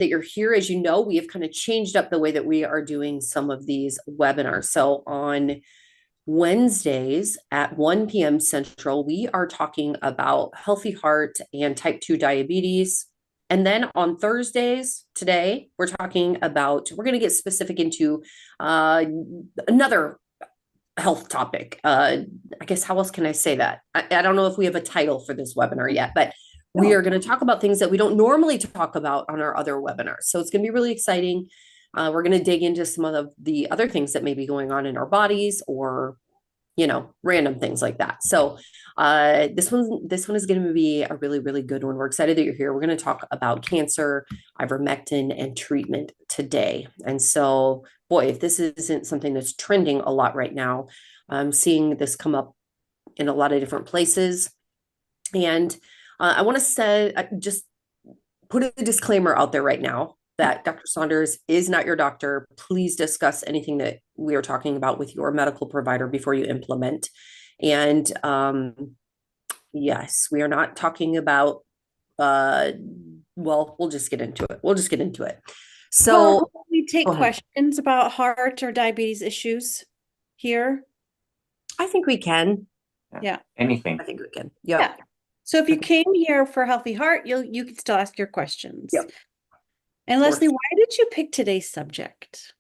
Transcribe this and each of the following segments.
that you're here. As you know, we have kind of changed up the way that we are doing some of these webinars. So on Wednesdays at 1 p.m. Central, we are talking about healthy heart and type 2 diabetes. And then on Thursdays, today, we're talking about, we're going to get specific into another health topic. I guess, how else can I say that? I don't know if we have a title for this webinar yet, but we are going to talk about things that we don't normally talk about on our other webinars. So it's going to be really exciting. We're going to dig into some of the other things that may be going on in our bodies, or, you know, random things like that. So this one is going to be a really, really good one. We're excited that you're here. We're going to talk about cancer, ivermectin, and treatment today. And so, boy, if this isn't something that's trending a lot right now, I'm seeing this come up in a lot of different places. And I want to say, just put a disclaimer out there right now that Dr. Saunders is not your doctor. Please discuss anything that we are talking about with your medical provider before you implement. And yes, we are not talking about, well, we'll just get into it. So we take questions about heart or diabetes issues here. I think we can. Yeah. Anything. I think we can. Yeah. So if you came here for Healthy Heart, you can still ask your questions. Yep. And Leslie, why did you pick today's subject?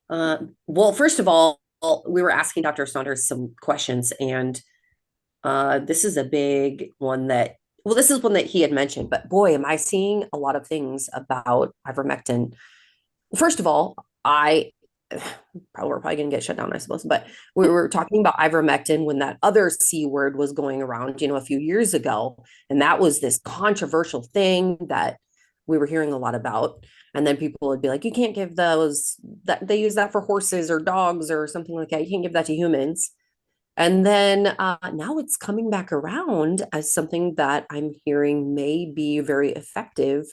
Well, first of all, we were asking Dr. Saunders some questions, and this is a big one that, well, this is one that he had mentioned, but boy, am I seeing a lot of things about ivermectin. First of all, we're probably going to get shut down, I suppose, but we were talking about ivermectin when that other C word was going around, you know, a few years ago. And that was this controversial thing that we were hearing a lot about. And then people would be like, you can't give those, that they use that for horses or dogs or something like that. You can't give that to humans. And then now it's coming back around as something that I'm hearing may be very effective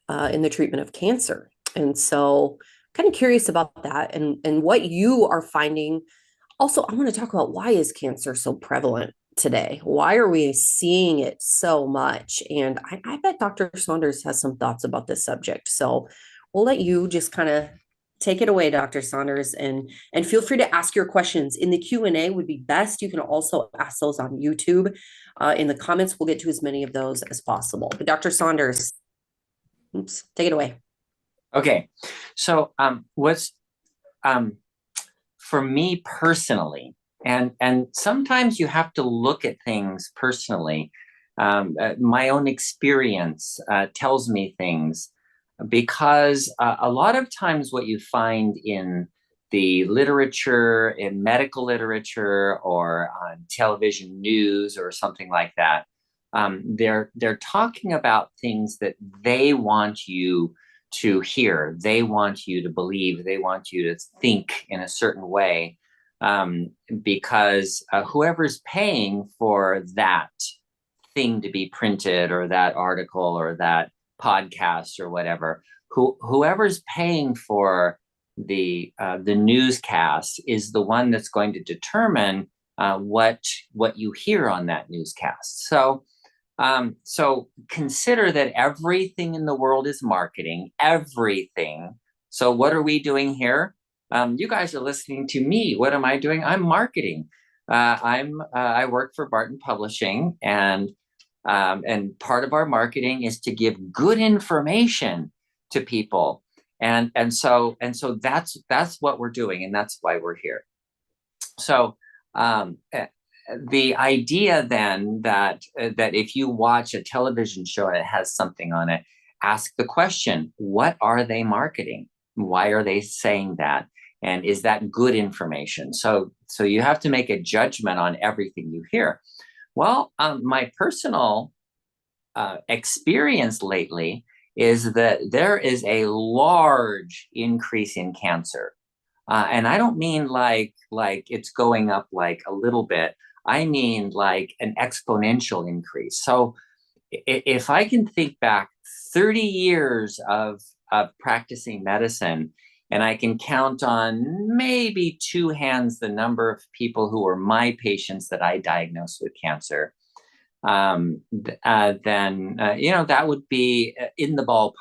in the treatment of cancer. And so kind of curious about that and what you are finding. Also, I want to talk about, why is cancer so prevalent today? Why are we seeing it so much? And I bet Dr. Saunders has some thoughts about this subject. So we'll let you just kind of take it away, Dr. Saunders, and feel free to ask your questions in the Q&A would be best. You can also ask those on YouTube. In the comments, we'll get to as many of those as possible. But Dr. Saunders, take it away. Okay, so for me personally, and sometimes you have to look at things personally. My own experience tells me things, because a lot of times what you find in the literature, in medical literature, or on television news or something like that, they're talking about things that they want you to hear, they want you to believe, they want you to think in a certain way, because whoever's paying for that thing to be printed, or that article, or that podcast, or whatever, whoever's paying for the newscast is the one that's going to determine what you hear on that newscast. So consider that everything in the world is marketing, everything. So what are we doing here? You guys are listening to me. What am I doing? I'm marketing. I work for Barton Publishing, and part of our marketing is to give good information to people. And so that's what we're doing, and that's why we're here. So the idea then that if you watch a television show and it has something on it, ask the question, what are they marketing? Why are they saying that? And is that good information? So you have to make a judgment on everything you hear. Well, my personal experience lately is that there is a large increase in cancer. And I don't mean like it's going up like a little bit. I mean like an exponential increase. So if I can think back 30 years of practicing medicine, and I can count on maybe two hands the number of people who were my patients that I diagnosed with cancer, then that would be in the ballpark,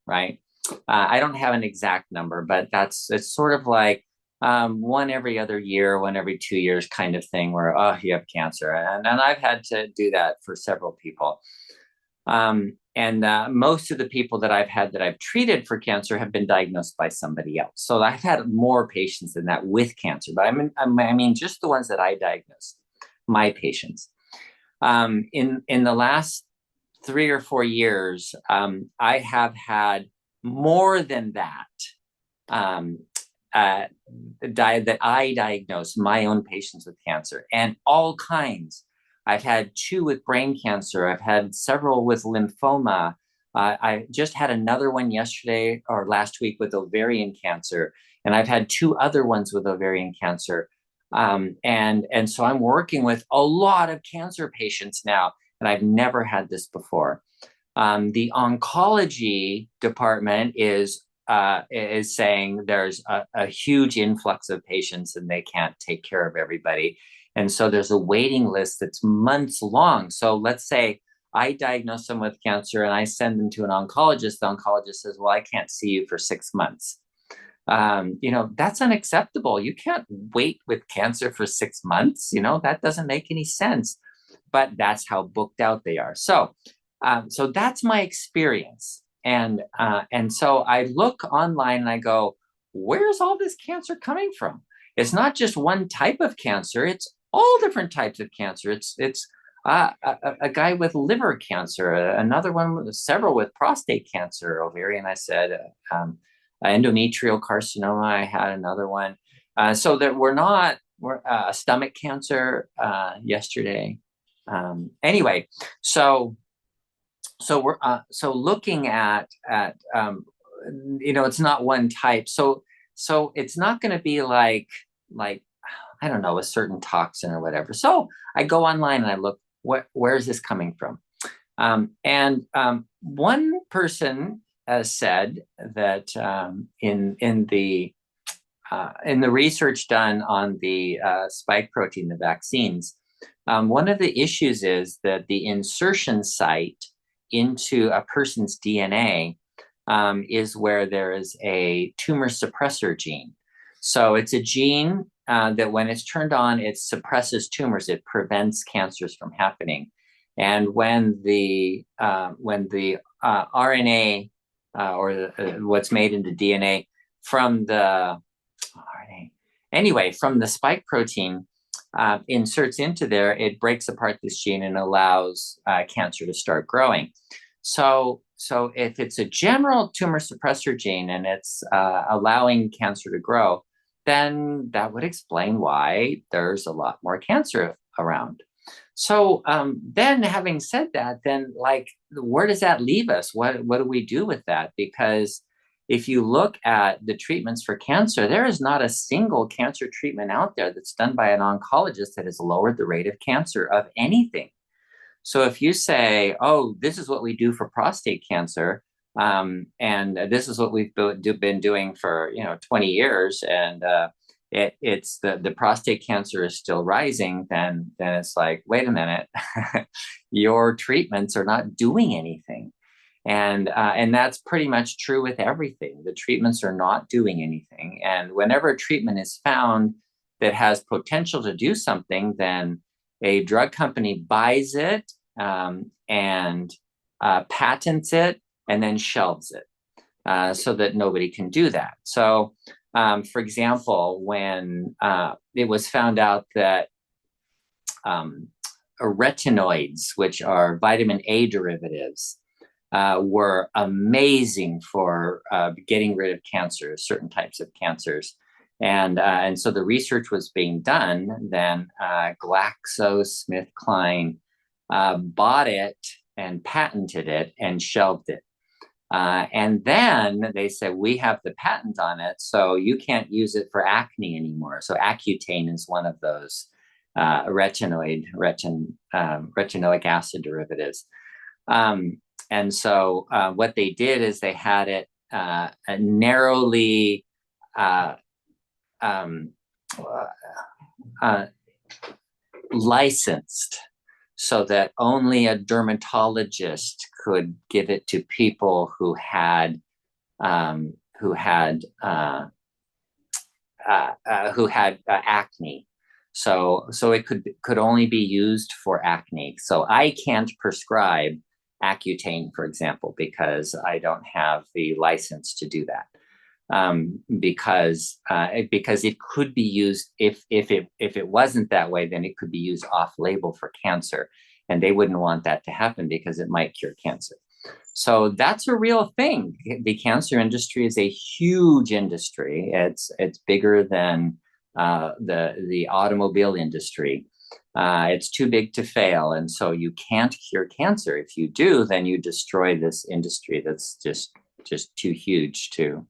right? I don't have an exact number, but it's sort of like one every other year, one every 2 years kind of thing where, oh, you have cancer. And I've had to do that for several people. And most of the people that I've treated for cancer have been diagnosed by somebody else. So I've had more patients than that with cancer, but I mean just the ones that I diagnosed, my patients. In the last 3 or 4 years, I have had more than that that I diagnosed my own patients with cancer, and all kinds. I've had 2 with brain cancer. I've had several with lymphoma. I just had another one yesterday or last week with ovarian cancer, and I've had 2 other ones with ovarian cancer. And so I'm working with a lot of cancer patients now, and I've never had this before. The oncology department is saying there's a huge influx of patients and they can't take care of everybody. And so there's a waiting list that's months long. So let's say I diagnose them with cancer and I send them to an oncologist. The oncologist says, well, I can't see you for 6 months. That's unacceptable. You can't wait with cancer for 6 months. That doesn't make any sense, but that's how booked out they are. So that's my experience. And so I look online and I go, where's all this cancer coming from? It's not just one type of cancer. It's all different types of cancer. It's a guy with liver cancer, another one with several with prostate cancer, ovarian, I said, endometrial carcinoma. I had another one. So that we're stomach cancer yesterday. Anyway, so we're looking at it's not one type. So it's not going to be like I don't know, a certain toxin or whatever. So I go online and I look, where is this coming from? And one person said that in the research done on the spike protein, the vaccines, one of the issues is that the insertion site into a person's DNA is where there is a tumor suppressor gene. So it's a gene that when it's turned on, it suppresses tumors. It prevents cancers from happening. And when the RNA or what's made into DNA from the RNA, anyway, from the spike protein inserts into there, it breaks apart this gene and allows cancer to start growing. So if it's a general tumor suppressor gene and it's allowing cancer to grow, then that would explain why there's a lot more cancer around. So then having said that, then where does that leave us? What do we do with that? Because if you look at the treatments for cancer, there is not a single cancer treatment out there that's done by an oncologist that has lowered the rate of cancer of anything. So if you say, oh, this is what we do for prostate cancer, and this is what we've been doing for 20 years, and it's the prostate cancer is still rising, then it's like, wait a minute, your treatments are not doing anything. And that's pretty much true with everything. The treatments are not doing anything. And whenever a treatment is found that has potential to do something, then a drug company buys it and patents it and then shelves it so that nobody can do that. So, for example, when it was found out that retinoids, which are vitamin A derivatives, were amazing for getting rid of cancer, certain types of cancers. And so the research was being done, then GlaxoSmithKline bought it and patented it and shelved it. And then they said, we have the patent on it, so you can't use it for acne anymore. So Accutane is one of those retinoic acid derivatives. And so what they did is they had it narrowly licensed. so that only a dermatologist could give it to people who had acne. So it could only be used for acne. So I can't prescribe Accutane, for example, because I don't have the license to do that. Because it could be used, if it wasn't that way, then it could be used off label for cancer, and they wouldn't want that to happen because it might cure cancer. So that's a real thing. The cancer industry is a huge industry. It's bigger than the automobile industry. It's too big to fail, and so you can't cure cancer. If you do, then you destroy this industry that's just too huge to.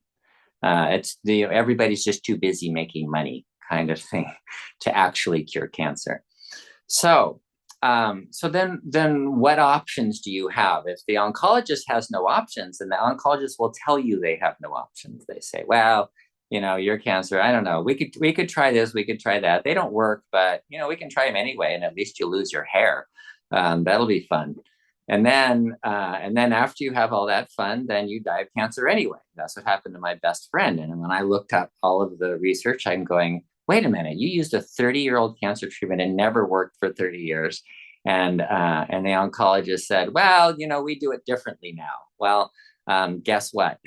Everybody's just too busy making money, kind of thing, to actually cure cancer. So then what options do you have? If the oncologist has no options, then the oncologist will tell you they have no options. They say, well, your cancer, I don't know, we could try this, we could try that. They don't work, but we can try them anyway, and at least you'll lose your hair. That'll be fun. And then after you have all that fun, then you die of cancer anyway. That's what happened to my best friend. And when I looked up all of the research, I'm going, wait a minute, you used a 30-year-old cancer treatment and never worked for 30 years. And the oncologist said, well, we do it differently now. Well, guess what?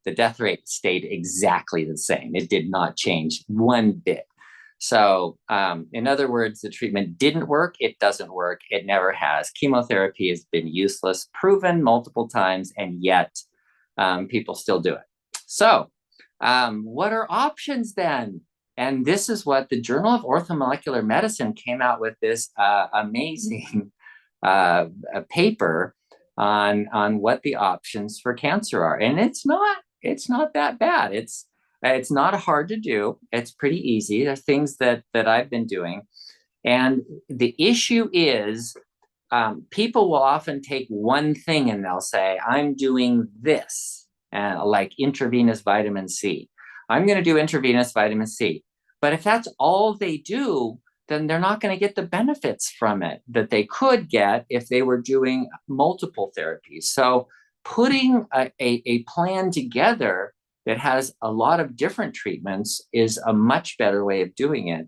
The death rate stayed exactly the same. It did not change one bit. So in other words, the treatment didn't work. It doesn't work. It never has. Chemotherapy has been useless, proven multiple times, and yet people still do it. So what are options then? And this is what the Journal of Orthomolecular Medicine came out with, this amazing paper on what the options for cancer are. And it's not that bad. It's not hard to do. It's pretty easy. There are things that I've been doing. And the issue is people will often take one thing and they'll say, I'm doing this, like intravenous vitamin C. I'm going to do intravenous vitamin C. But if that's all they do, then they're not going to get the benefits from it that they could get if they were doing multiple therapies. So putting a plan together that has a lot of different treatments is a much better way of doing it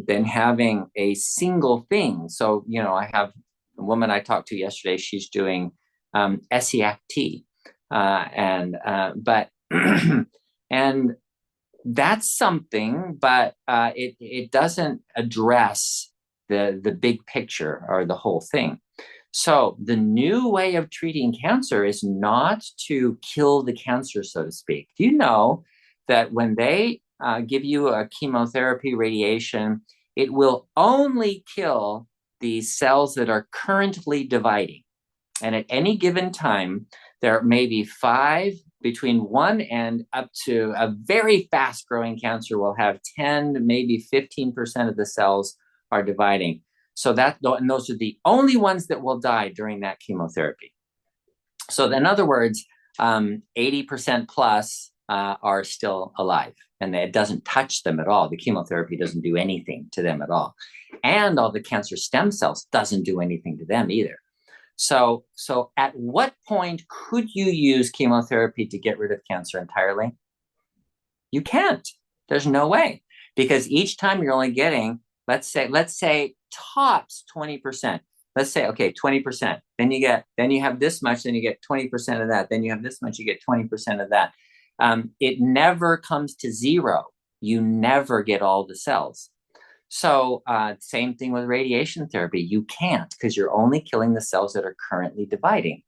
than having a single thing. So, I have a woman I talked to yesterday, she's doing SEFT. But and that's something, but it doesn't address the big picture or the whole thing. So the new way of treating cancer is not to kill the cancer, so to speak. Do you know that when they give you a chemotherapy radiation, it will only kill the cells that are currently dividing? And at any given time, there may be 5, between 1 and up to a very fast growing cancer will have 10, maybe 15% of the cells are dividing. So and those are the only ones that will die during that chemotherapy. So in other words, 80% plus are still alive, and it doesn't touch them at all. The chemotherapy doesn't do anything to them at all. And all the cancer stem cells doesn't do anything to them either. So at what point could you use chemotherapy to get rid of cancer entirely? You can't. There's no way, because each time you're only getting, let's say tops 20%. Let's say, okay, 20%. Then you have this much, then you get 20% of that. Then you have this much, you get 20% of that. It never comes to zero. You never get all the cells. So same thing with radiation therapy. You can't, because you're only killing the cells that are currently dividing.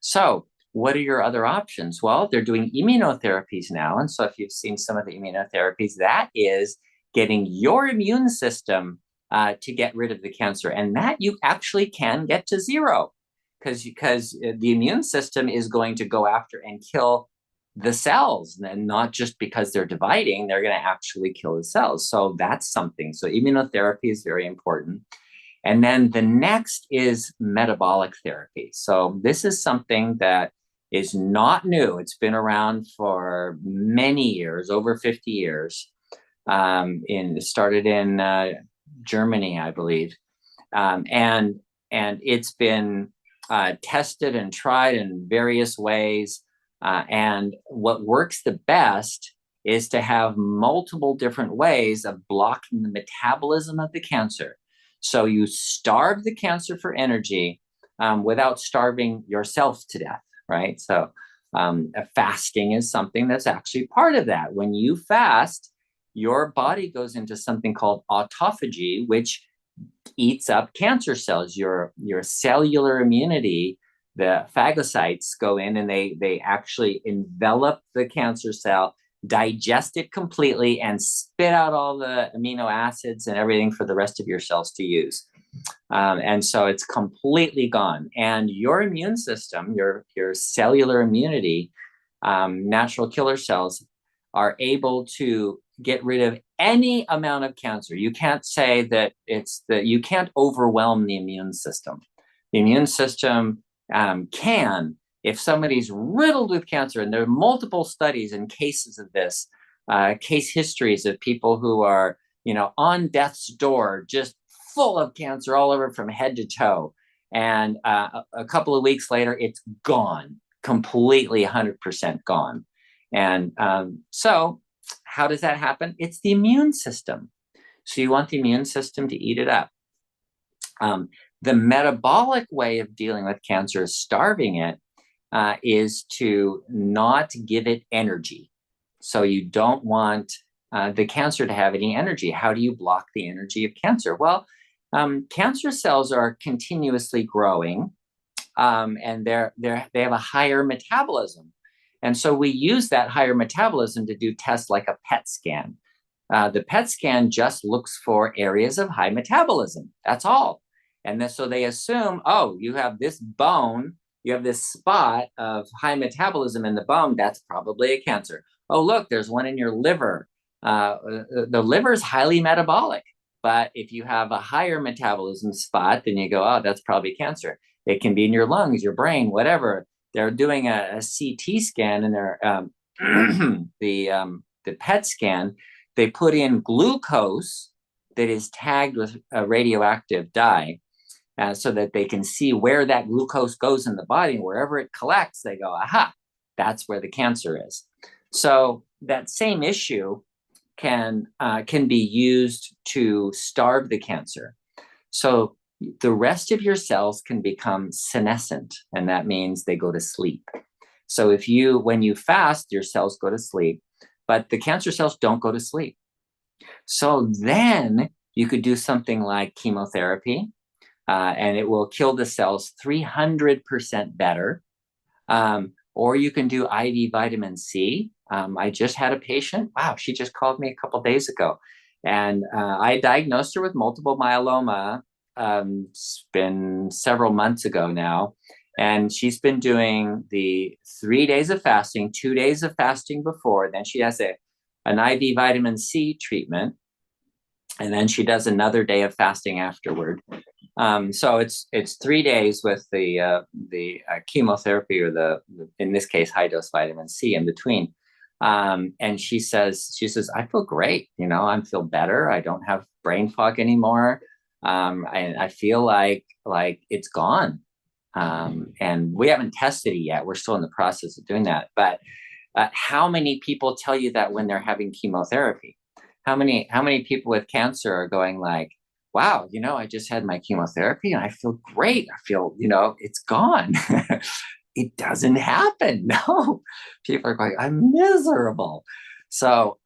So what are your other options? Well, they're doing immunotherapies now. And so if you've seen some of the immunotherapies, that is getting your immune system to get rid of the cancer. And that you actually can get to zero, because the immune system is going to go after and kill the cells, and not just because they're dividing, they're going to actually kill the cells. So that's something. So immunotherapy is very important. And then the next is metabolic therapy. So this is something that is not new. It's been around for many years, over 50 years. It started in Germany, I believe. And it's been tested and tried in various ways. And what works the best is to have multiple different ways of blocking the metabolism of the cancer. So you starve the cancer for energy without starving yourself to death, right? So fasting is something that's actually part of that. When you fast, your body goes into something called autophagy, which eats up cancer cells. Your cellular immunity, the phagocytes go in and they actually envelop the cancer cell, digest it completely, and spit out all the amino acids and everything for the rest of your cells to use. And so it's completely gone. And your immune system, your cellular immunity, natural killer cells, are able to get rid of any amount of cancer. You can't say that you can't overwhelm the immune system. The immune system can, if somebody's riddled with cancer, and there are multiple studies and cases of this, case histories of people who are, on death's door, just full of cancer all over from head to toe. And a couple of weeks later, it's gone, completely 100% gone. And so how does that happen? It's the immune system. So you want the immune system to eat it up. The metabolic way of dealing with cancer, starving it, is to not give it energy. So you don't want the cancer to have any energy. How do you block the energy of cancer? Well, cancer cells are continuously growing, and they have a higher metabolism. And so we use that higher metabolism to do tests like a PET scan. The PET scan just looks for areas of high metabolism. That's all. And then, so they assume, oh, you have this bone, you have this spot of high metabolism in the bone, that's probably a cancer. Oh, look, there's one in your liver. The liver is highly metabolic. But if you have a higher metabolism spot, then you go, oh, that's probably cancer. It can be in your lungs, your brain, whatever. They're doing a CT scan, and they're the PET scan. They put in glucose that is tagged with a radioactive dye, so that they can see where that glucose goes in the body. And wherever it collects, they go, aha, that's where the cancer is. So that same issue can be used to starve the cancer. So the rest of your cells can become senescent, and that means they go to sleep. So when you fast, your cells go to sleep, but the cancer cells don't go to sleep. So then you could do something like chemotherapy, and it will kill the cells 300% better. Or you can do IV vitamin C. I just had a patient. Wow, she just called me a couple of days ago. And I diagnosed her with multiple myeloma. It's been several months ago now. And she's been doing the 3 days of fasting, 2 days of fasting before. Then she has an IV vitamin C treatment. And then she does another day of fasting afterward. So it's 3 days with the chemotherapy, or in this case, high dose vitamin C in between. And she says, I feel great. I feel better. I don't have brain fog anymore. I feel like it's gone. And we haven't tested it yet. We're still in the process of doing that. But how many people tell you that when they're having chemotherapy? How many people with cancer are going like, wow, I just had my chemotherapy and I feel great. I feel, it's gone. It doesn't happen. No, people are going, I'm miserable. So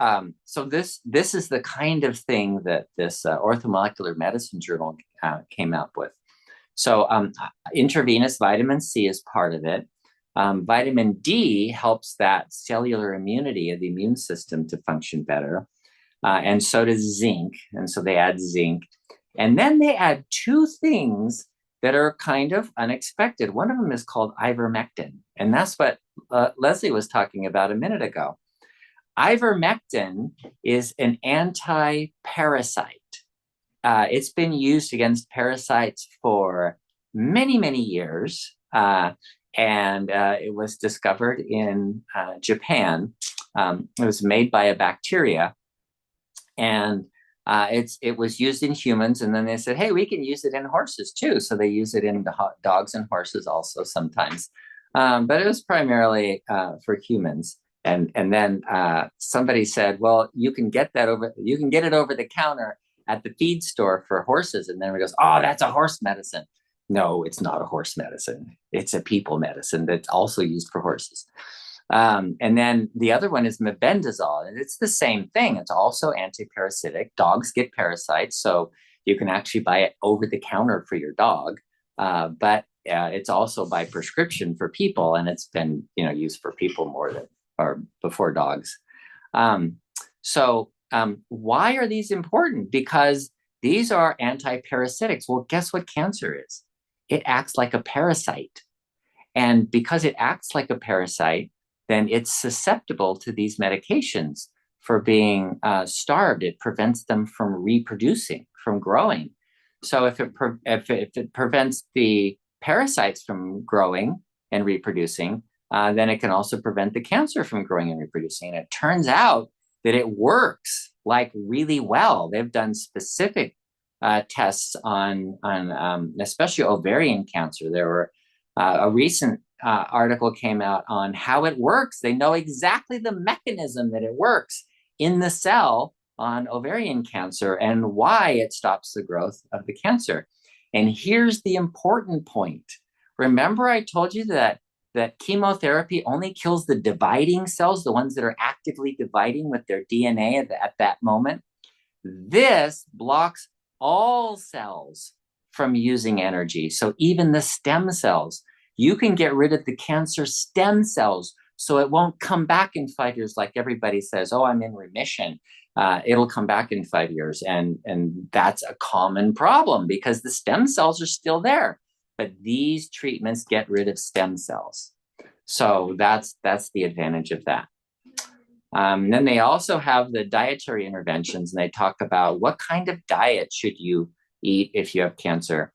this is the kind of thing that this Orthomolecular Medicine journal came up with. So intravenous vitamin C is part of it. Vitamin D helps that cellular immunity of the immune system to function better. And so does zinc. And so they add zinc. And then they add two things that are kind of unexpected. One of them is called ivermectin. And that's what Leslie was talking about a minute ago. Ivermectin is an anti-parasite. It's been used against parasites for many, many years. And it was discovered in Japan. It was made by a bacteria. And It was used in humans, and then they said, hey, we can use it in horses too. So they use it in dogs and horses also sometimes. But it was primarily for humans. And then somebody said, well, you can get it over the counter at the feed store for horses. And then we goes, oh, that's a horse medicine. No, it's not a horse medicine. It's a people medicine that's also used for horses. And then the other one is mebendazole, and it's the same thing. It's also antiparasitic. Dogs get parasites, so you can actually buy it over the counter for your dog. But it's also by prescription for people, and it's been used for people more than or before dogs. So why are these important? Because these are antiparasitics. Well, guess what cancer is? It acts like a parasite. And because it acts like a parasite, then it's susceptible to these medications for being starved. It prevents them from reproducing, from growing. So if it prevents the parasites from growing and reproducing, then it can also prevent the cancer from growing and reproducing. And it turns out that it works like really well. They've done specific tests on especially ovarian cancer. There were a recent article came out on how it works. They know exactly the mechanism that it works in the cell on ovarian cancer and why it stops the growth of the cancer. And here's the important point. Remember I told you that chemotherapy only kills the dividing cells, the ones that are actively dividing with their DNA at that moment? This blocks all cells from using energy. So even the stem cells, you can get rid of the cancer stem cells so it won't come back in 5 years like everybody says, oh, I'm in remission. It'll come back in 5 years. And that's a common problem because the stem cells are still there. But these treatments get rid of stem cells. So that's the advantage of that. Then they also have the dietary interventions, and they talk about what kind of diet should you eat if you have cancer.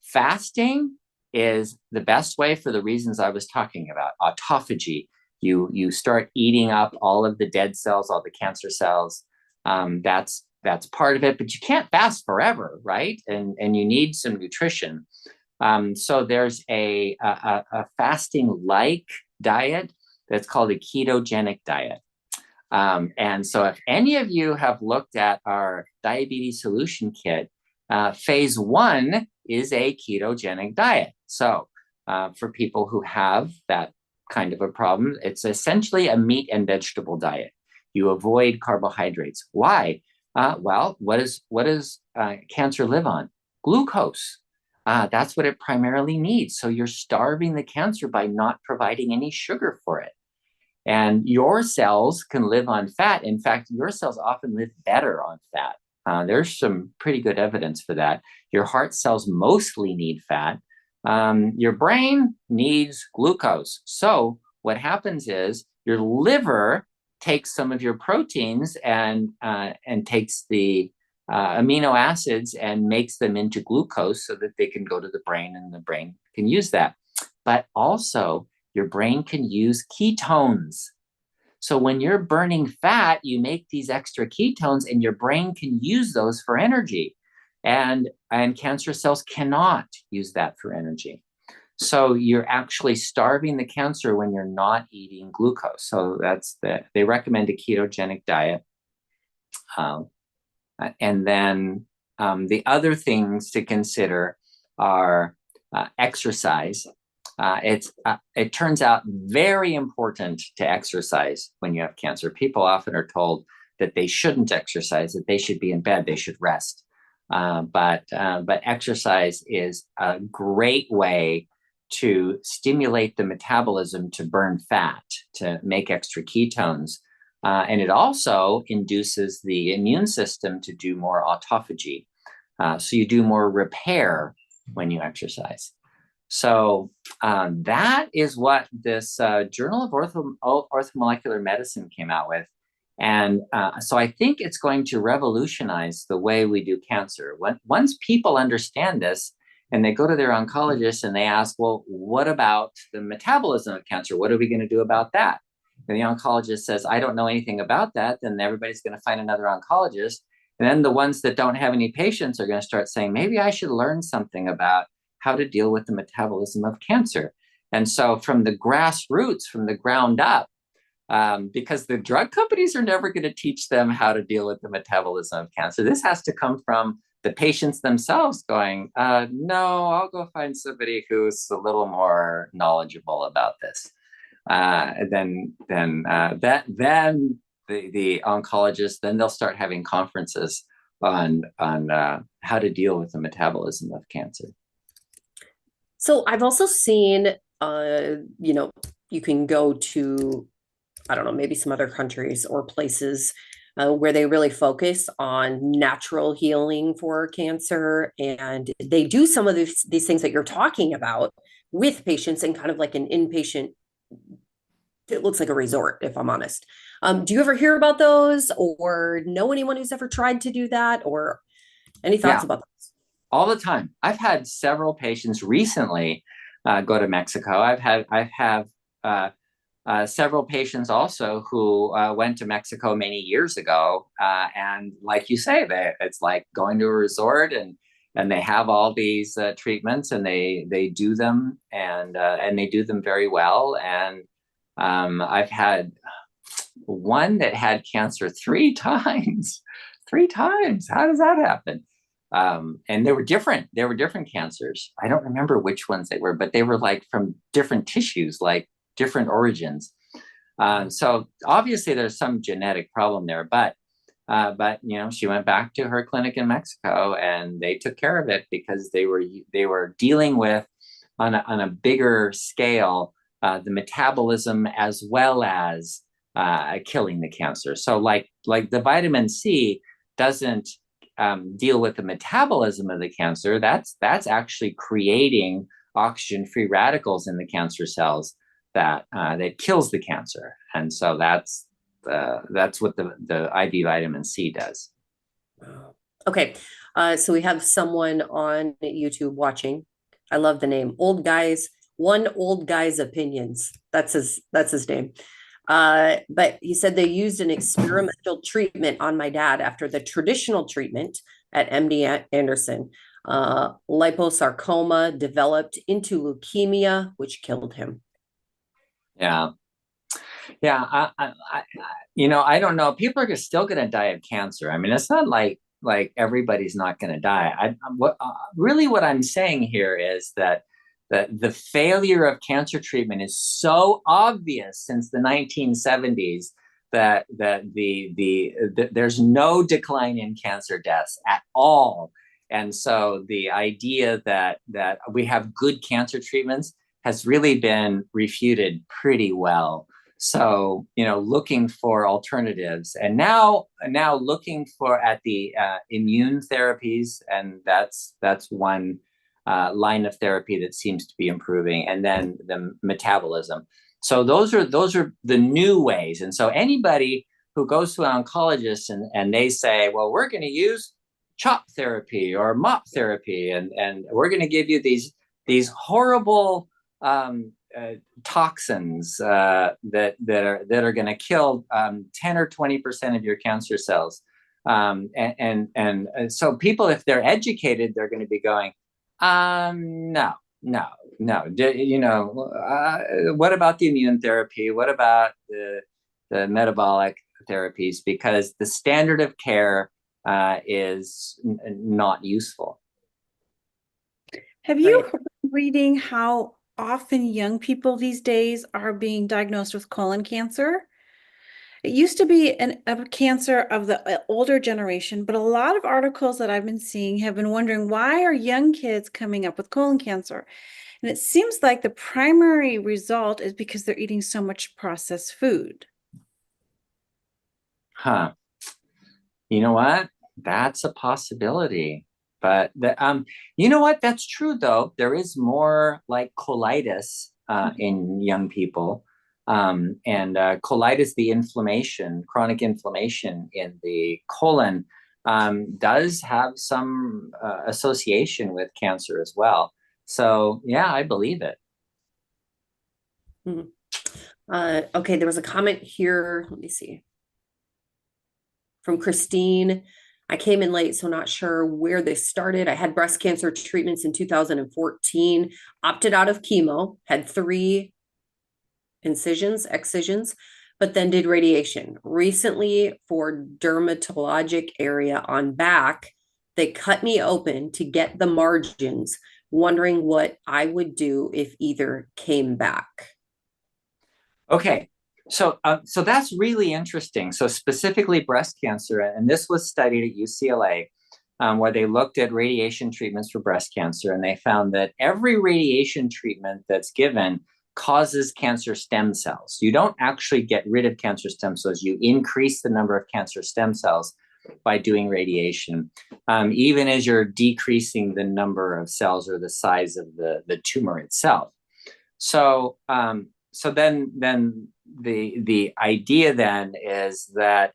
Fasting is the best way for the reasons I was talking about. Autophagy, you start eating up all of the dead cells, all the cancer cells. That's part of it, but you can't fast forever, right? And you need some nutrition. So there's a fasting-like diet that's called a ketogenic diet. And so if any of you have looked at our diabetes solution kit, phase 1 is a ketogenic diet. So for people who have that kind of a problem, it's essentially a meat and vegetable diet. You avoid carbohydrates. Why? Well, what does cancer live on? Glucose. That's what it primarily needs. So you're starving the cancer by not providing any sugar for it. And your cells can live on fat. In fact, your cells often live better on fat. There's some pretty good evidence for that. Your heart cells mostly need fat. Your brain needs glucose. So what happens is your liver takes some of your proteins and takes the amino acids and makes them into glucose so that they can go to the brain and the brain can use that. But also your brain can use ketones. So when you're burning fat, you make these extra ketones and your brain can use those for energy. And cancer cells cannot use that for energy. So you're actually starving the cancer when you're not eating glucose. So they recommend a ketogenic diet. And then the other things to consider are exercise. It turns out very important to exercise when you have cancer. People often are told that they shouldn't exercise, that they should be in bed, they should rest. But exercise is a great way to stimulate the metabolism to burn fat, to make extra ketones. And it also induces the immune system to do more autophagy. So you do more repair when you exercise. So that is what this Journal of Orthomolecular Medicine came out with. And so I think it's going to revolutionize the way we do cancer. Once people understand this and they go to their oncologist and they ask, well, what about the metabolism of cancer? What are we going to do about that? And the oncologist says, I don't know anything about that. Then everybody's going to find another oncologist. And then the ones that don't have any patients are going to start saying, maybe I should learn something about how to deal with the metabolism of cancer. And so from the grassroots, from the ground up, because the drug companies are never going to teach them how to deal with the metabolism of cancer. This has to come from the patients themselves going, no, I'll go find somebody who's a little more knowledgeable about this. Then the oncologist, then they'll start having conferences on how to deal with the metabolism of cancer. So I've also seen, you can go to, I don't know, maybe some other countries or places where they really focus on natural healing for cancer. And they do some of these things that you're talking about with patients in kind of like an inpatient, it looks like a resort, if I'm honest. Do you ever hear about those or know anyone who's ever tried to do that, or any thoughts about those? All the time. I've had several patients recently go to Mexico. I've had several patients also who went to Mexico many years ago, and like you say, it's like going to a resort, and they have all these treatments, and they do them, and they do them very well. And I've had one that had cancer 3 times. 3 times. How does that happen? And they were different cancers. I don't remember which ones they were, but they were like from different tissues, like different origins. So obviously there's some genetic problem there, but she went back to her clinic in Mexico, and they took care of it because they were dealing with on a bigger scale the metabolism as well as killing the cancer. So like the vitamin C doesn't deal with the metabolism of the cancer. That's actually creating oxygen-free radicals in the cancer cells that kills the cancer. And so that's what the IV vitamin C does. Okay, so we have someone on YouTube watching. I love the name Old Guy's Opinions. That's his name. But he said they used an experimental treatment on my dad after the traditional treatment at MD Anderson. Liposarcoma developed into leukemia, which killed him. Yeah. I don't know. People are still going to die of cancer. I mean, it's not like everybody's not going to die. What I'm saying here is that the failure of cancer treatment is so obvious since the 1970s that there's no decline in cancer deaths at all. And so the idea that we have good cancer treatments has really been refuted pretty well. So, looking for alternatives, and now looking at the immune therapies, and that's one line of therapy that seems to be improving, and then the metabolism. So those are the new ways. And so anybody who goes to an oncologist and they say, well, we're going to use CHOP therapy or MOP therapy, and we're going to give you these horrible toxins that are going to kill 10 or 20% of your cancer cells. And so people, if they're educated, they're going to be going, no. What about the immune therapy? What about the metabolic therapies? Because the standard of care is not useful. Have you heard reading how often young people these days are being diagnosed with colon cancer? It used to be a cancer of the older generation, but a lot of articles that I've been seeing have been wondering, why are young kids coming up with colon cancer? And it seems like the primary result is because they're eating so much processed food. Huh. You know what? That's a possibility. But you know what? That's true, though. There is more like colitis in young people. And colitis, the inflammation, chronic inflammation in the colon, does have some association with cancer as well. So, yeah, I believe it. Okay, there was a comment here. Let me see. From Christine. I came in late, so not sure where this started. I had breast cancer treatments in 2014, opted out of chemo, had 3 excisions, but then did radiation. Recently, for dermatologic area on back, they cut me open to get the margins, wondering what I would do if either came back. Okay, so that's really interesting. So specifically breast cancer, and this was studied at UCLA, where they looked at radiation treatments for breast cancer, and they found that every radiation treatment that's given causes cancer stem cells. You don't actually get rid of cancer stem cells, you increase the number of cancer stem cells by doing radiation, even as you're decreasing the number of cells or the size of the tumor itself. So then the idea then is that,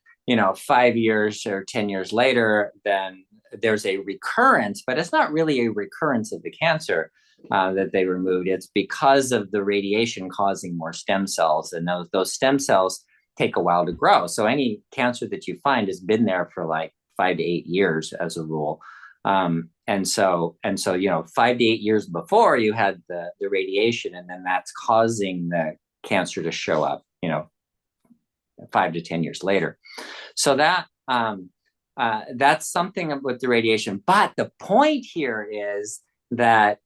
5 years or 10 years later, then there's a recurrence, but it's not really a recurrence of the cancer that they removed. It's because of the radiation causing more stem cells, and those stem cells take a while to grow. So any cancer that you find has been there for like 5 to 8 years as a rule. And so 5 to 8 years before you had the radiation, and then that's causing the cancer to show up, 5 to 10 years later. So that's something with the radiation. But the point here is that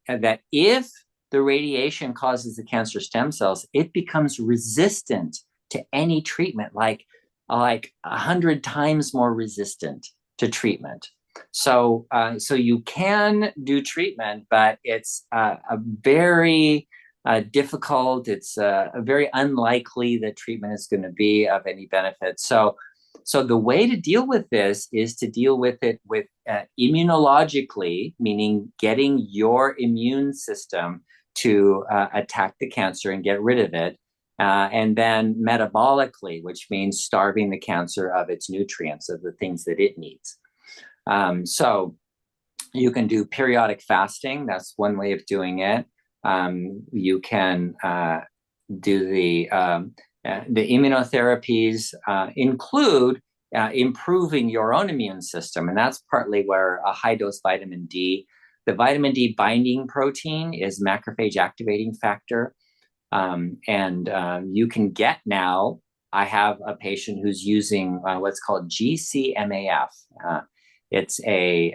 if the radiation causes the cancer stem cells, it becomes resistant to any treatment, like 100 times more resistant to treatment. So you can do treatment, but it's a very difficult. It's very unlikely that treatment is going to be of any benefit. So the way to deal with this is to deal with it with immunologically, meaning getting your immune system to attack the cancer and get rid of it. And then metabolically, which means starving the cancer of its nutrients, of the things that it needs. So you can do periodic fasting. That's one way of doing it. You can do the immunotherapies, include improving your own immune system. And that's partly where a high dose vitamin D, the vitamin D binding protein is macrophage activating factor. And you can get now, I have a patient who's using what's called GCMAF. It's a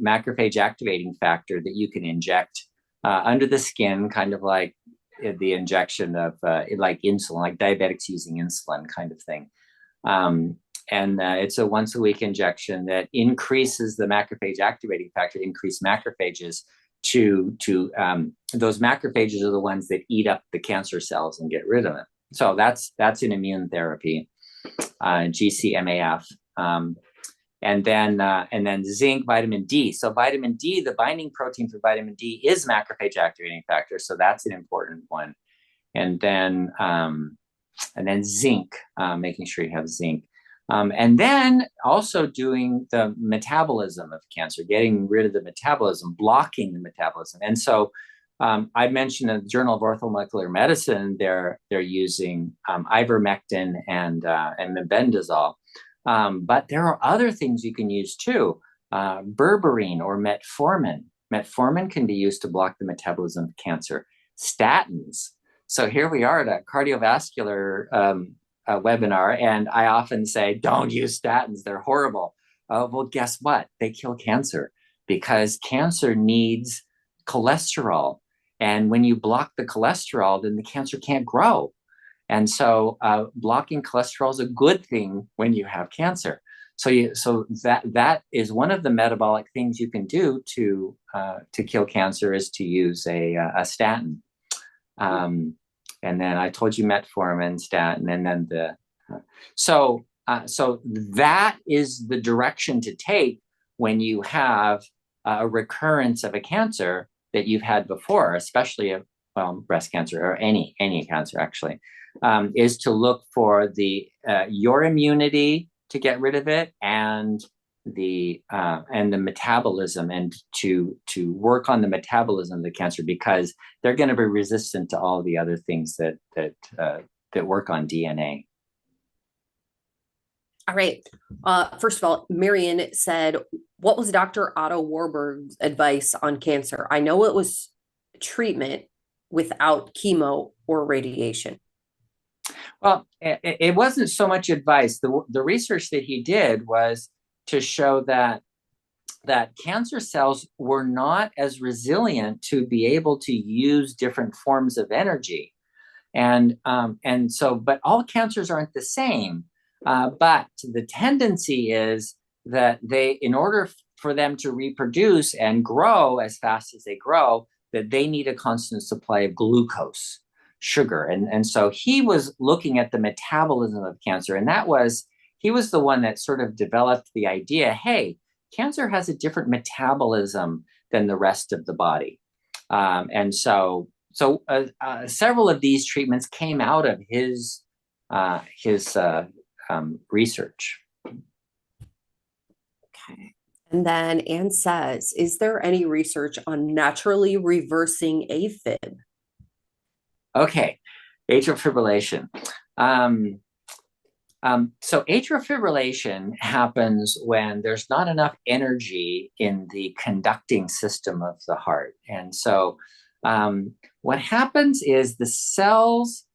macrophage activating factor that you can inject under the skin, kind of like the injection of like insulin, like diabetics using insulin kind of thing. And it's a once a week injection that increases the macrophage activating factor, increase macrophages to those macrophages are the ones that eat up the cancer cells and get rid of it. So that's an immune therapy, GCMAF. And then zinc, vitamin D. So vitamin D, the binding protein for vitamin D is macrophage activating factor. So that's an important one. And then zinc, making sure you have zinc. And then also doing the metabolism of cancer, getting rid of the metabolism, blocking the metabolism. And so I mentioned in the Journal of Orthomolecular Medicine, they're using ivermectin and mebendazole. But there are other things you can use too. Berberine or metformin. Metformin can be used to block the metabolism of cancer. Statins. So here we are at a cardiovascular webinar, and I often say, don't use statins. They're horrible. Well, guess what? They kill cancer because cancer needs cholesterol. And when you block the cholesterol, then the cancer can't grow. And so blocking cholesterol is a good thing when you have cancer. So that is one of the metabolic things you can do to kill cancer is to use a statin. And then I told you metformin, statin, and then so that is the direction to take when you have a recurrence of a cancer that you've had before, especially breast cancer or any cancer actually. Is to look for your immunity to get rid of it and the metabolism, and to work on the metabolism of the cancer, because they're going to be resistant to all the other things that work on DNA. All right. First of all, Marion said, what was Dr. Otto Warburg's advice on cancer? I know it was treatment without chemo or radiation. Well, it wasn't so much advice. The research that he did was to show that cancer cells were not as resilient to be able to use different forms of energy. And so, but all cancers aren't the same. But the tendency is that in order for them to reproduce and grow as fast as they grow, that they need a constant supply of glucose, sugar. And so he was looking at the metabolism of cancer. And he was the one that sort of developed the idea, hey, cancer has a different metabolism than the rest of the body. And so several of these treatments came out of his research. Okay. And then Anne says, is there any research on naturally reversing AFib? Okay, atrial fibrillation. So atrial fibrillation happens when there's not enough energy in the conducting system of the heart. And so what happens is the cells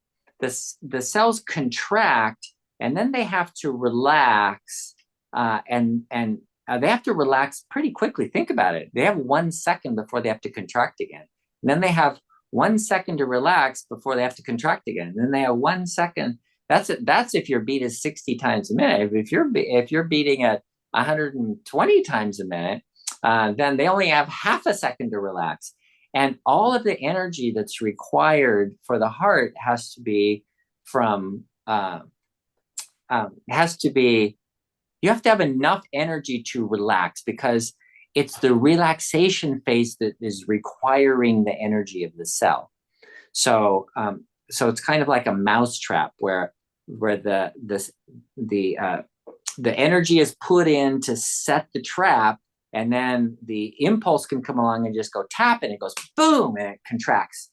contract, and then they have to relax, and they have to relax pretty quickly. Think about it. They have 1 second before they have to contract again. And then they have 1 second to relax before they have to contract again. And then they have 1 second. That's if your beat is 60 times a minute. If you're beating at 120 times a minute, then they only have half a second to relax. And all of the energy that's required for the heart has to be you have to have enough energy to relax, because it's the relaxation phase that is requiring the energy of the cell. So it's kind of like a mousetrap where the energy is put in to set the trap, and then the impulse can come along and just go tap, and it goes boom, and it contracts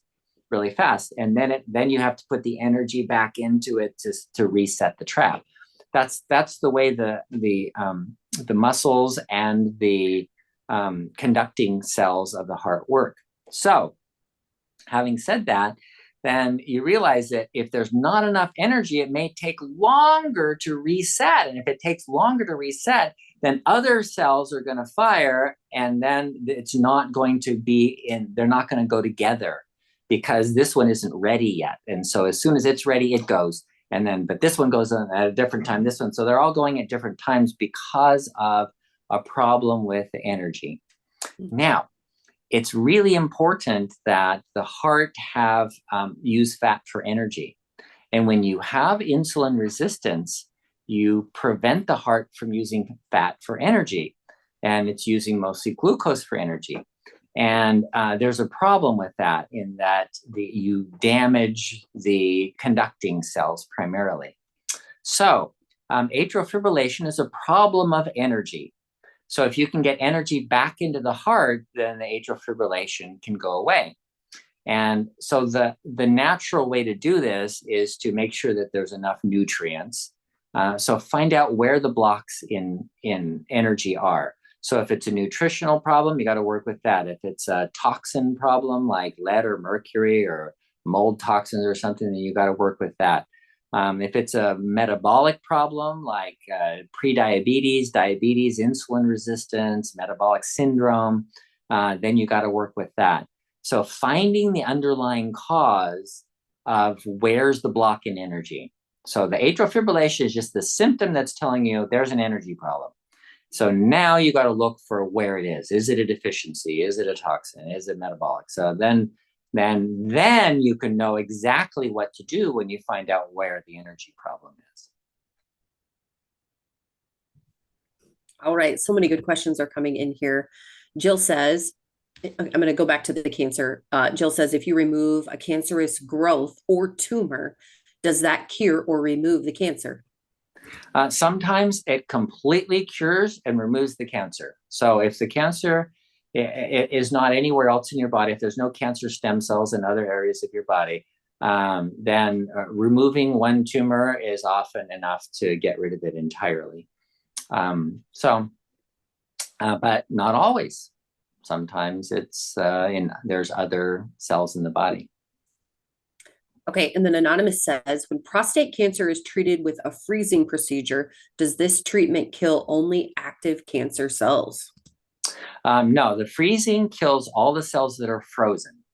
really fast. And then you have to put the energy back into it to reset the trap. That's the way the muscles and the conducting cells of the heart work. So, having said that, then you realize that if there's not enough energy, it may take longer to reset. And if it takes longer to reset, then other cells are going to fire, and then it's not going to they're not going to go together, because this one isn't ready yet. And so as soon as it's ready, it goes. But this one goes on at a different time, this one. So they're all going at different times because of a problem with the energy. Now, it's really important that the heart use fat for energy. And when you have insulin resistance, you prevent the heart from using fat for energy. And it's using mostly glucose for energy. And there's a problem with that, in that you damage the conducting cells primarily. So atrial fibrillation is a problem of energy. So if you can get energy back into the heart, then the atrial fibrillation can go away. And so the natural way to do this is to make sure that there's enough nutrients. So find out where the blocks in energy are. So if it's a nutritional problem, you got to work with that. If it's a toxin problem like lead or mercury or mold toxins or something, then you got to work with that. If it's a metabolic problem like prediabetes, diabetes, insulin resistance, metabolic syndrome, then you got to work with that. So finding the underlying cause of where's the block in energy. So the atrial fibrillation is just the symptom that's telling you there's an energy problem. So now you got to look for where it is. Is it a deficiency? Is it a toxin? Is it metabolic? So then you can know exactly what to do when you find out where the energy problem is. All right. So many good questions are coming in here. Jill says, I'm going to go back to the cancer. Jill says, if you remove a cancerous growth or tumor, does that cure or remove the cancer? Sometimes it completely cures and removes the cancer. So if the cancer is not anywhere else in your body, if there's no cancer stem cells in other areas of your body, then removing one tumor is often enough to get rid of it entirely. But not always. Sometimes there's other cells in the body. Okay, and then Anonymous says, when prostate cancer is treated with a freezing procedure, does this treatment kill only active cancer cells? No, the freezing kills all the cells that are frozen.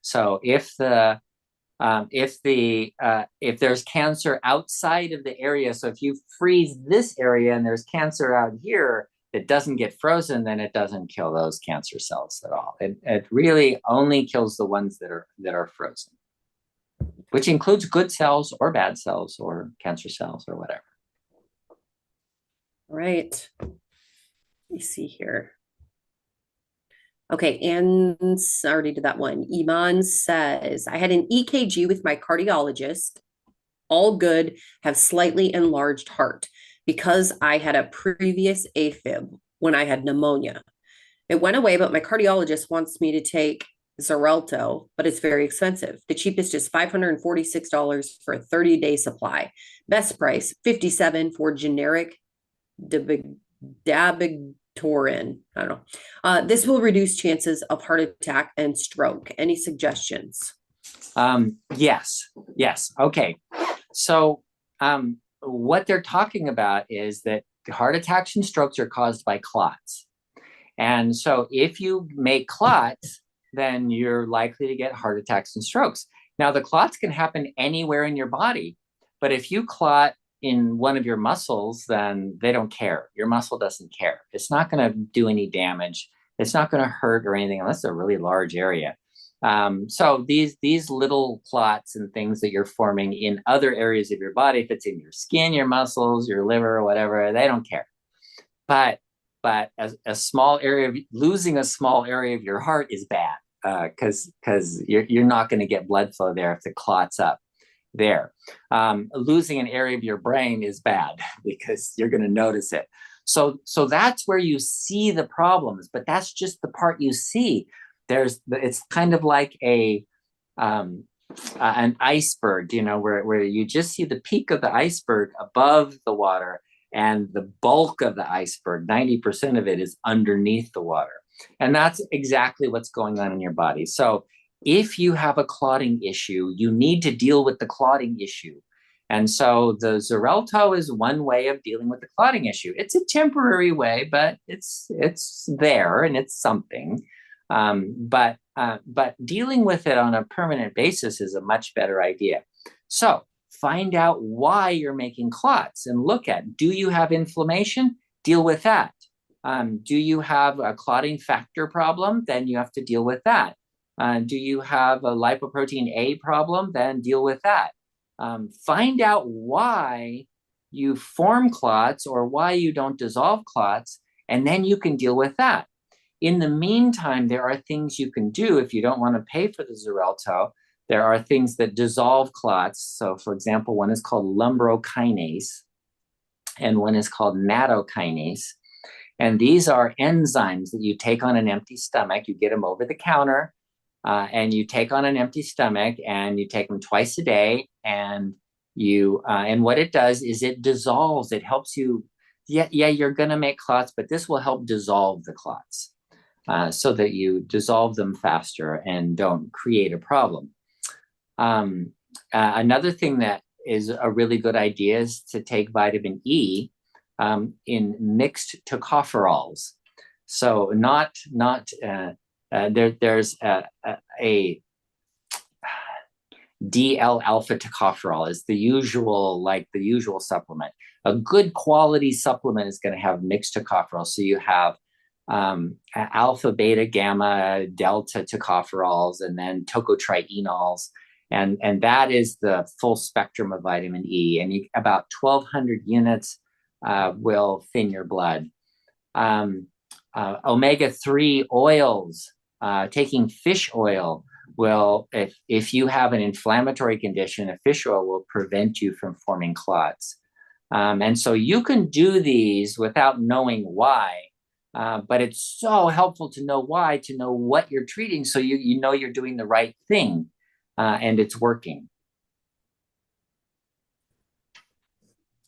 So if there's cancer outside of the area, so if you freeze this area and there's cancer out here that doesn't get frozen, then it doesn't kill those cancer cells at all. It really only kills the ones that are frozen, which includes good cells or bad cells or cancer cells or whatever. All right. Let me see here. Okay, and I already did that one. Iman says, I had an EKG with my cardiologist. All good, have slightly enlarged heart because I had a previous AFib when I had pneumonia. It went away, but my cardiologist wants me to take Xarelto, but it's very expensive. The cheapest is $546 for a 30-day supply. Best price, $57 for generic Dabigtorin. I don't know. This will reduce chances of heart attack and stroke. Any suggestions? Yes. Okay. So what they're talking about is that heart attacks and strokes are caused by clots. And so if you make clots, then you're likely to get heart attacks and strokes. Now, the clots can happen anywhere in your body, but if you clot in one of your muscles, then they don't care. Your muscle doesn't care. It's not going to do any damage. It's not going to hurt or anything unless it's a really large area. So these little clots and things that you're forming in other areas of your body, if it's in your skin, your muscles, your liver, or whatever, they don't care. But as a small area, losing a small area of your heart is bad because you're not going to get blood flow there if the clot's up there. Losing an area of your brain is bad because you're going to notice it. So that's where you see the problems, but that's just the part you see. It's kind of like an iceberg, where you just see the peak of the iceberg above the water, and the bulk of the iceberg, 90% of it, is underneath the water. And that's exactly what's going on in your body. So if you have a clotting issue, you need to deal with the clotting issue. And so the Xarelto is one way of dealing with the clotting issue. It's a temporary way, but it's there and it's something. But dealing with it on a permanent basis is a much better idea. So find out why you're making clots and look at, do you have inflammation? Deal with that. Do you have a clotting factor problem? Then you have to deal with that. Do you have a lipoprotein A problem? Then deal with that. Find out why you form clots or why you don't dissolve clots, and then you can deal with that. In the meantime, there are things you can do if you don't want to pay for the Xarelto. There are things that dissolve clots. So, for example, one is called lumbrokinase, and one is called nattokinase. And these are enzymes that you take on an empty stomach. You get them over the counter, and you take on an empty stomach, and you take them twice a day. And what it does is it dissolves. It helps you. Yeah, you're going to make clots, but this will help dissolve the clots so that you dissolve them faster and don't create a problem. Another thing that is a really good idea is to take vitamin E in mixed tocopherols. So there's a DL alpha tocopherol is the usual supplement. A good quality supplement is going to have mixed tocopherols. So you have alpha, beta, gamma, delta tocopherols, and then tocotrienols. And that is the full spectrum of vitamin E. And about 1,200 units will thin your blood. Omega-3 oils, taking fish oil will, if you have an inflammatory condition, a fish oil will prevent you from forming clots. And so you can do these without knowing why, but it's so helpful to know why, to know what you're treating, so you know you're doing the right thing. and it's working.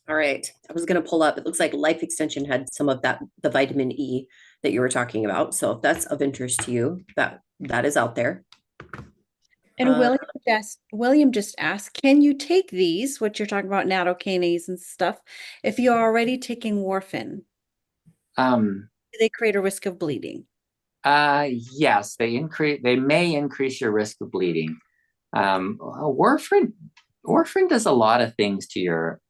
All right. I was going to pull up. It looks like Life Extension had some of that, the vitamin E that you were talking about. So if that's of interest to you, that is out there. And William just asked, can you take these, what you're talking about, nattokinase and stuff, if you're already taking warfarin? Um, Do they create a risk of bleeding? yes, they may increase your risk of bleeding. Warfarin does a lot of things to your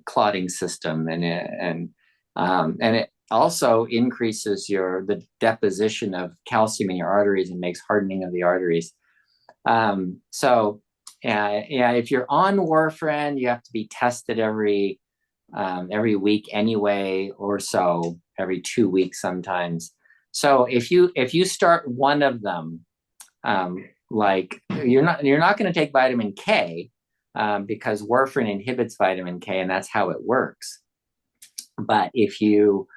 clotting system, and it also increases the deposition of calcium in your arteries and makes hardening of the arteries. So if you're on warfarin, you have to be tested every week anyway, or so, every 2 weeks sometimes. So if you start one of them, like you're not going to take vitamin K, because warfarin inhibits vitamin K, and that's how it works. But if you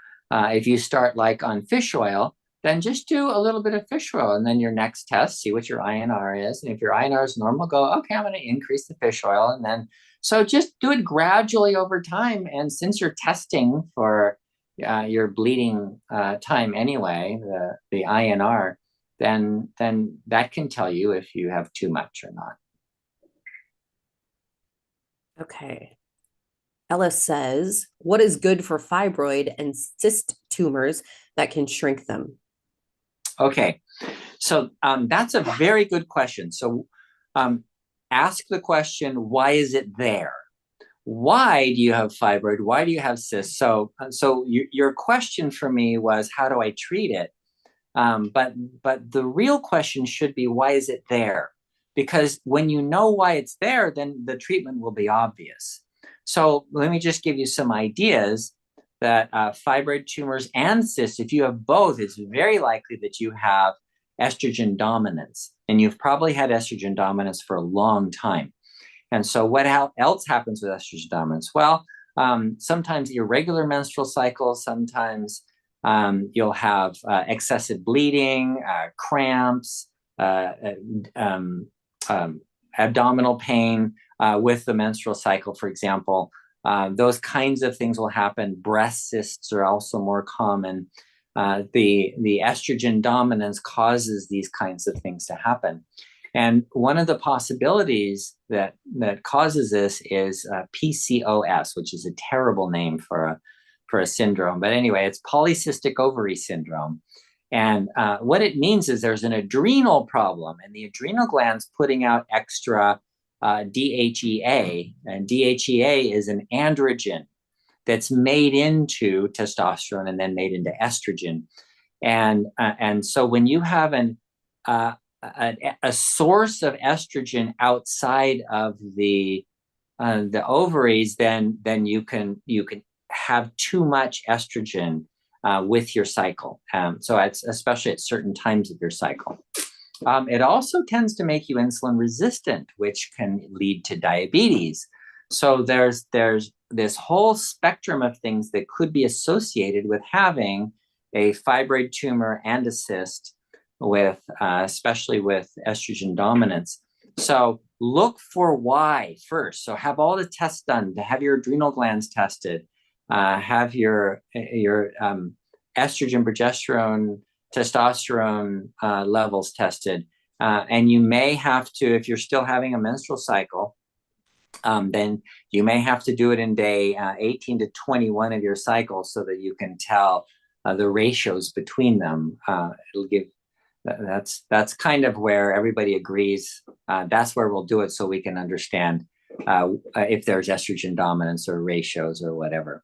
start like on fish oil, then just do a little bit of fish oil, and then your next test, see what your INR is. And if your INR is normal, go, okay, I'm going to increase the fish oil. And then, so just do it gradually over time. And since you're testing for your bleeding time anyway, the INR, then that can tell you if you have too much or not. Okay. Ella says, what is good for fibroid and cyst tumors that can shrink them? Okay, so that's a very good question. So ask the question, why is it there? Why do you have fibroid? Why do you have cysts? So your question for me was, how do I treat it? But the real question should be, why is it there? Because when you know why it's there, then the treatment will be obvious. So let me just give you some ideas that fibroid tumors and cysts, if you have both, it's very likely that you have estrogen dominance. And you've probably had estrogen dominance for a long time. And so what else happens with estrogen dominance? Well, sometimes irregular menstrual cycles, sometimes you'll have excessive bleeding, cramps, abdominal pain with the menstrual cycle, for example. Those kinds of things will happen. Breast cysts are also more common. The estrogen dominance causes these kinds of things to happen. And one of the possibilities that causes this is PCOS, which is a terrible name for a syndrome. But anyway, it's polycystic ovary syndrome. And what it means is there's an adrenal problem, and the adrenal gland's putting out extra DHEA, and DHEA is an androgen that's made into testosterone and then made into estrogen. And so when you have a source of estrogen outside of the ovaries, then you can have too much estrogen with your cycle. So it's especially at certain times of your cycle. It also tends to make you insulin resistant, which can lead to diabetes. So there's this whole spectrum of things that could be associated with having a fibroid tumor and a cyst, with especially with estrogen dominance. So look for why first. So have all the tests done, to have your adrenal glands tested, have your estrogen, progesterone, testosterone levels tested. And you may have to, if you're still having a menstrual cycle, then you may have to do it in day 18 to 21 of your cycle, so that you can tell the ratios between them. It'll give, that's kind of where everybody agrees. That's where we'll do it, so we can understand if there's estrogen dominance or ratios or whatever.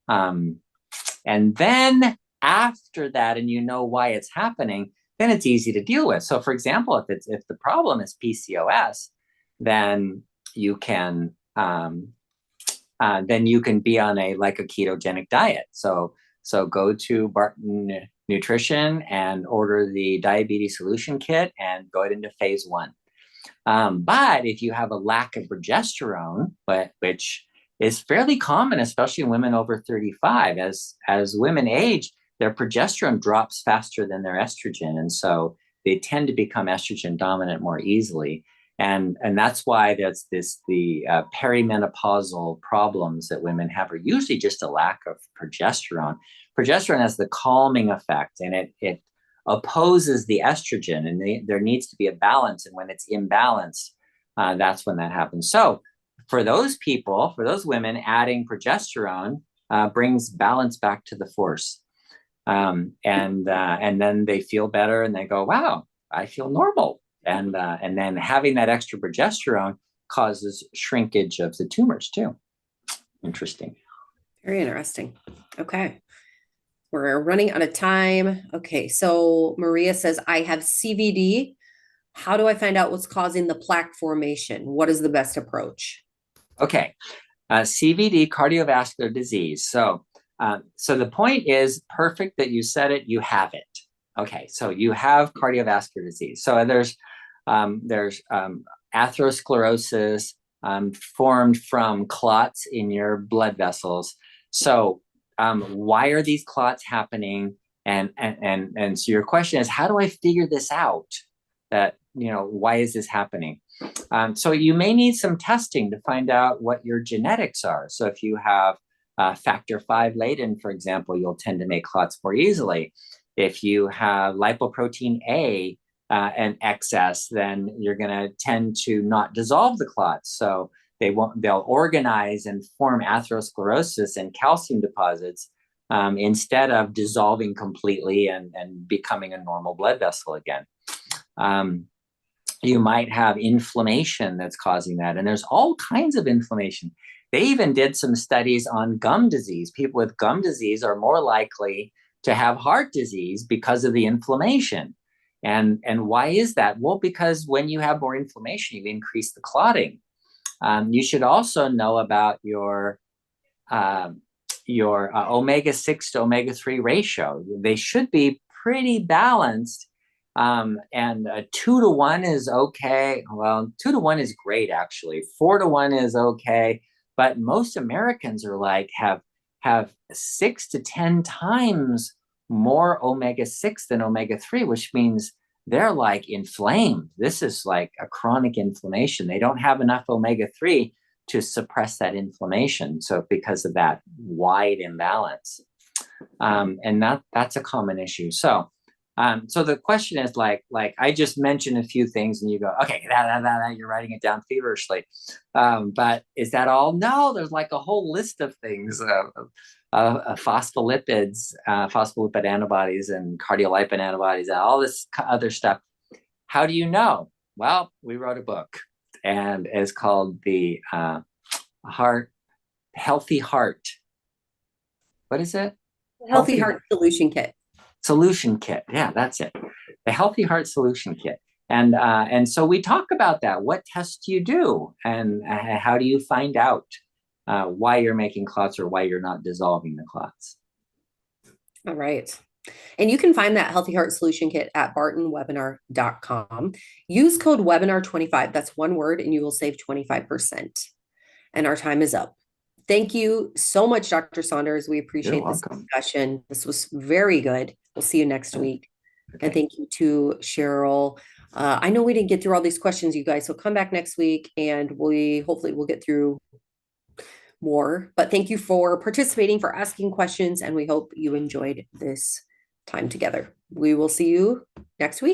And then after that, and you know why it's happening, then it's easy to deal with. So for example, if the problem is PCOS, then you can be on a ketogenic diet. So go to Barton Nutrition and order the diabetes solution kit and go into phase 1. But if you have a lack of progesterone, which is fairly common, especially in women over 35, as women age, their progesterone drops faster than their estrogen. And so they tend to become estrogen dominant more easily. And that's why the perimenopausal problems that women have are usually just a lack of progesterone. Progesterone has the calming effect, and it opposes the estrogen, and there needs to be a balance. And when it's imbalanced, that's when that happens. So for those people, for those women, adding progesterone brings balance back to the force. And then they feel better and they go, wow, I feel normal. And then having that extra progesterone causes shrinkage of the tumors too. Interesting. Very interesting. Okay. We're running out of time. Okay. So Maria says, I have CVD. How do I find out what's causing the plaque formation? What is the best approach? Okay. CVD, cardiovascular disease. So the point is perfect that you said it, you have it. Okay. So you have cardiovascular disease. So there's atherosclerosis formed from clots in your blood vessels. So why are these clots happening? And so your question is, how do I figure this out? That, why is this happening? So you may need some testing to find out what your genetics are. So if you have factor V laden, for example, you'll tend to make clots more easily. If you have lipoprotein A and excess, then you're going to tend to not dissolve the clots. So they'll organize and form atherosclerosis and calcium deposits instead of dissolving completely and becoming a normal blood vessel again. You might have inflammation that's causing that. And there's all kinds of inflammation. They even did some studies on gum disease. People with gum disease are more likely to have heart disease because of the inflammation. And why is that? Well, because when you have more inflammation, you increase the clotting. You should also know about your omega-6 to omega-3 ratio. They should be pretty balanced. And 2 to 1 is okay. Well, 2 to 1 is great, actually. 4 to 1 is okay. But most Americans are have 6 to 10 times more omega-6 than omega-3, which means they're like inflamed. This is like a chronic inflammation. They don't have enough omega-3 to suppress that inflammation. So because of that wide imbalance, and that's a common issue. So the question is like I just mentioned a few things and you go, okay, that you're writing it down feverishly. But is that all? No, there's like a whole list of things, phospholipids, phospholipid antibodies and cardiolipin antibodies and all this other stuff. How do you know? Well, we wrote a book and it's called the Healthy Heart. What is it? Healthy Heart Solution Kit. Solution Kit. Yeah, that's it. The Healthy Heart Solution Kit. And so we talk about that. What tests do you do? And how do you find out why you're making clots or why you're not dissolving the clots? All right. And you can find that Healthy Heart Solution Kit at bartonwebinar.com. Use code webinar25. That's one word, and you will save 25%. And our time is up. Thank you so much, Dr. Saunders. We appreciate this discussion. This was very good. We'll see you next week. Okay. And thank you to Cheryl. I know we didn't get through all these questions, you guys, so come back next week and hopefully we'll get through more. But thank you for participating, for asking questions, and we hope you enjoyed this time together. We will see you next week.